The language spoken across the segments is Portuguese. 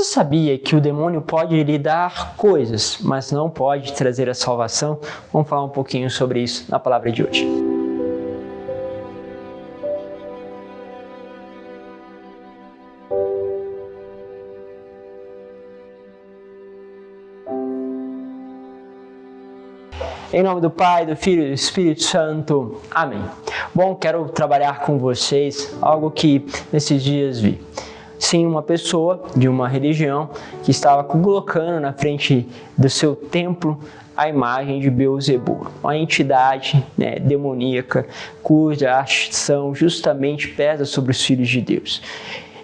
Você sabia que o demônio pode lhe dar coisas, mas não pode trazer a salvação? Vamos falar um pouquinho sobre isso na palavra de hoje. Em nome do Pai, do Filho e do Espírito Santo. Amém. Bom, quero trabalhar com vocês algo que nesses dias vi. Sim, uma pessoa de uma religião que estava colocando na frente do seu templo a imagem de Beelzebul, uma entidade demoníaca cuja ação justamente pesa sobre os filhos de Deus.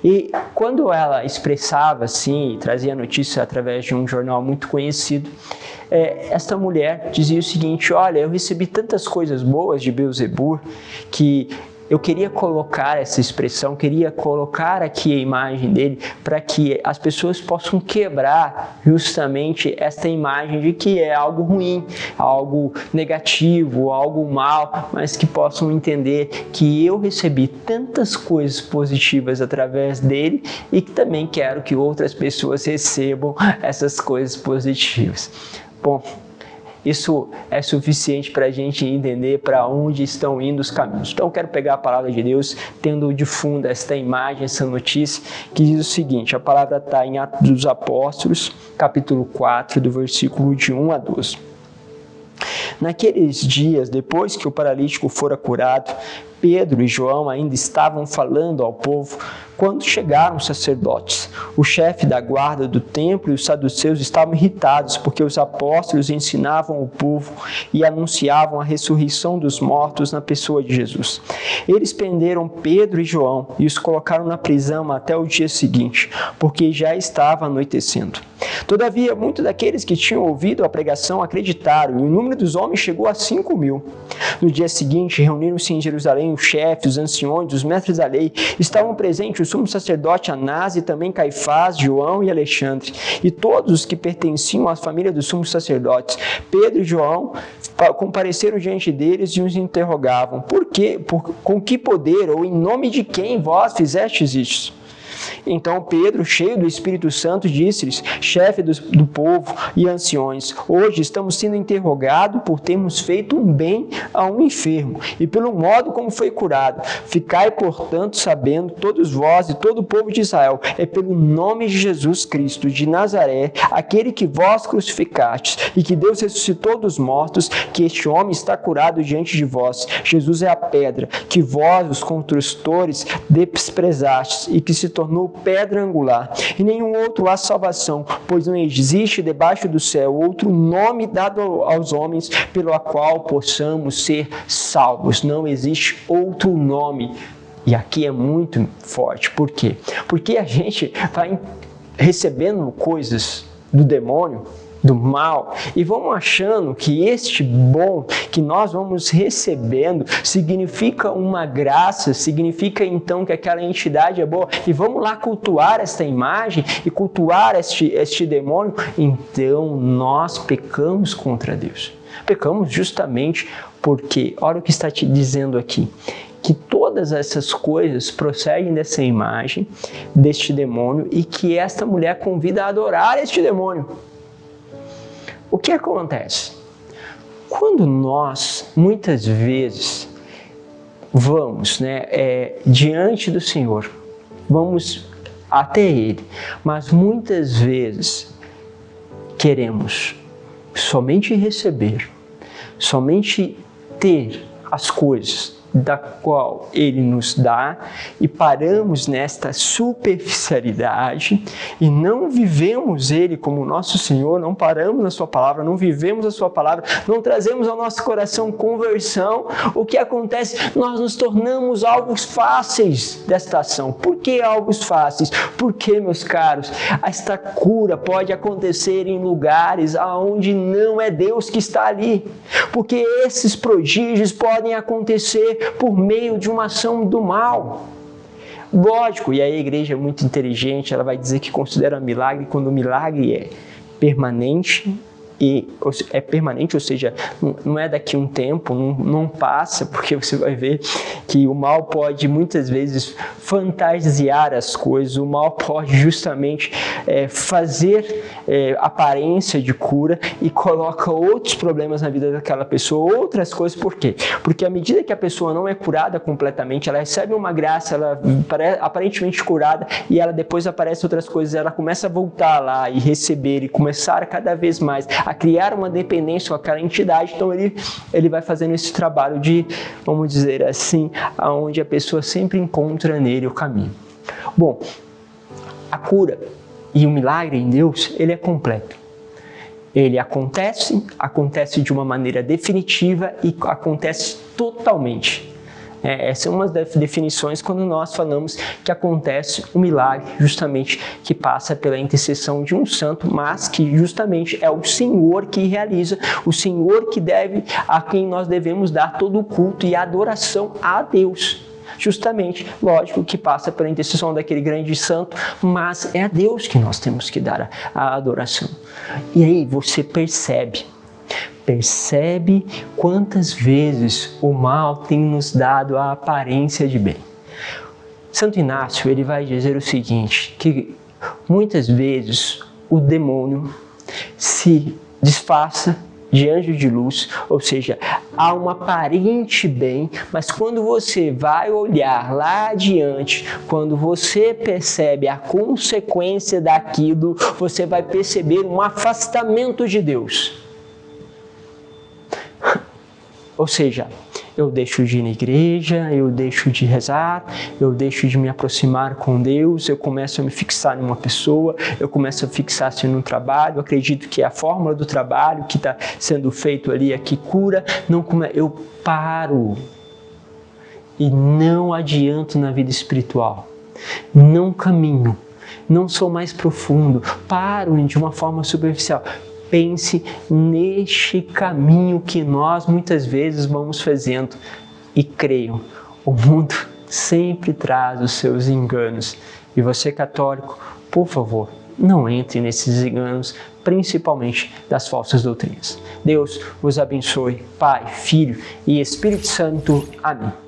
E quando ela expressava assim, e trazia notícia através de um jornal muito conhecido, esta mulher dizia o seguinte: olha, eu recebi tantas coisas boas de Beelzebul que eu queria colocar essa expressão, queria colocar aqui a imagem dele para que as pessoas possam quebrar justamente esta imagem de que é algo ruim, algo negativo, algo mal, mas que possam entender que eu recebi tantas coisas positivas através dele e que também quero que outras pessoas recebam essas coisas positivas. Bom, isso é suficiente para a gente entender para onde estão indo os caminhos. Então, eu quero pegar a palavra de Deus, tendo de fundo esta imagem, essa notícia, que diz o seguinte: a palavra está em Atos dos Apóstolos, capítulo 4, do versículo de 1 a 12. Naqueles dias, depois que o paralítico fora curado, Pedro e João ainda estavam falando ao povo quando chegaram os sacerdotes. O chefe da guarda do templo e os saduceus estavam irritados porque os apóstolos ensinavam o povo e anunciavam a ressurreição dos mortos na pessoa de Jesus. Eles prenderam Pedro e João e os colocaram na prisão até o dia seguinte, porque já estava anoitecendo. Todavia, muitos daqueles que tinham ouvido a pregação acreditaram, e o número dos homens chegou a 5.000. No dia seguinte, reuniram-se em Jerusalém os chefes, os anciões, os mestres da lei. Estavam presentes o sumo sacerdote Anás e também Caifás, João e Alexandre, e todos os que pertenciam à família dos sumos sacerdotes. Pedro e João compareceram diante deles e os interrogavam: com que poder ou em nome de quem vós fizestes isso? Então Pedro, cheio do Espírito Santo, disse-lhes: chefe do povo e anciões, hoje estamos sendo interrogados por termos feito um bem a um enfermo e pelo modo como foi curado. Ficai, portanto, sabendo, todos vós e todo o povo de Israel, é pelo nome de Jesus Cristo de Nazaré, aquele que vós crucificastes e que Deus ressuscitou dos mortos, que este homem está curado diante de vós. Jesus é a pedra que vós, os construtores, desprezastes e que se tornou pedra angular. E nenhum outro há salvação, pois não existe debaixo do céu outro nome dado aos homens pelo qual possamos ser salvos. Não existe outro nome. E aqui é muito forte. Por quê? Porque a gente vai recebendo coisas do demônio, do mal, e vamos achando que este bom que nós vamos recebendo significa uma graça, significa então que aquela entidade é boa, e vamos lá cultuar esta imagem e cultuar este demônio. Então nós pecamos contra Deus. Pecamos justamente porque, olha o que está te dizendo aqui, que todas essas coisas procedem dessa imagem, deste demônio, e que esta mulher convida a adorar este demônio. O que acontece? Quando nós, muitas vezes, vamos diante do Senhor, vamos até Ele, mas muitas vezes queremos somente receber, somente ter as coisas da qual Ele nos dá, e paramos nesta superficialidade e não vivemos Ele como nosso Senhor, não paramos na Sua palavra, não vivemos a Sua palavra, não trazemos ao nosso coração conversão. O que acontece? Nós nos tornamos alvos fáceis desta ação. Por que alvos fáceis? Porque, meus caros, esta cura pode acontecer em lugares onde não é Deus que está ali, porque esses prodígios podem acontecer por meio de uma ação do mal. Lógico, e aí a igreja é muito inteligente, ela vai dizer que considera milagre quando o milagre é permanente, e é permanente, ou seja, não é daqui a um tempo, não passa, porque você vai ver que o mal pode muitas vezes fantasiar as coisas, o mal pode justamente fazer aparência de cura e coloca outros problemas na vida daquela pessoa, outras coisas. Por quê? Porque à medida que a pessoa não é curada completamente, ela recebe uma graça, ela aparentemente curada, e ela depois aparece outras coisas, ela começa a voltar lá e receber e começar cada vez mais a criar uma dependência com aquela entidade. Então ele vai fazendo esse trabalho de, vamos dizer assim, aonde a pessoa sempre encontra nele o caminho. Bom, a cura e o milagre em Deus, ele é completo. Ele acontece de uma maneira definitiva e acontece totalmente. Essa é uma das definições quando nós falamos que acontece um milagre, justamente que passa pela intercessão de um santo, mas que justamente é o Senhor que realiza, o Senhor que a quem nós devemos dar todo o culto e adoração a Deus. Justamente, lógico que passa pela intercessão daquele grande santo, mas é a Deus que nós temos que dar a adoração. E aí você percebe quantas vezes o mal tem nos dado a aparência de bem. Santo Inácio, ele vai dizer o seguinte, que muitas vezes o demônio se disfarça de anjo de luz, ou seja, há um aparente bem, mas quando você vai olhar lá adiante, quando você percebe a consequência daquilo, você vai perceber um afastamento de Deus. Ou seja, eu deixo de ir na igreja, eu deixo de rezar, eu deixo de me aproximar com Deus, eu começo a me fixar em uma pessoa, eu começo a fixar-se no trabalho, acredito que é a fórmula do trabalho que está sendo feito ali é que cura, eu paro e não adianto na vida espiritual, não caminho, não sou mais profundo, paro de uma forma superficial. Pense neste caminho que nós muitas vezes vamos fazendo e creiam, o mundo sempre traz os seus enganos e você, católico, por favor, não entre nesses enganos, principalmente das falsas doutrinas. Deus vos abençoe, Pai, Filho e Espírito Santo. Amém.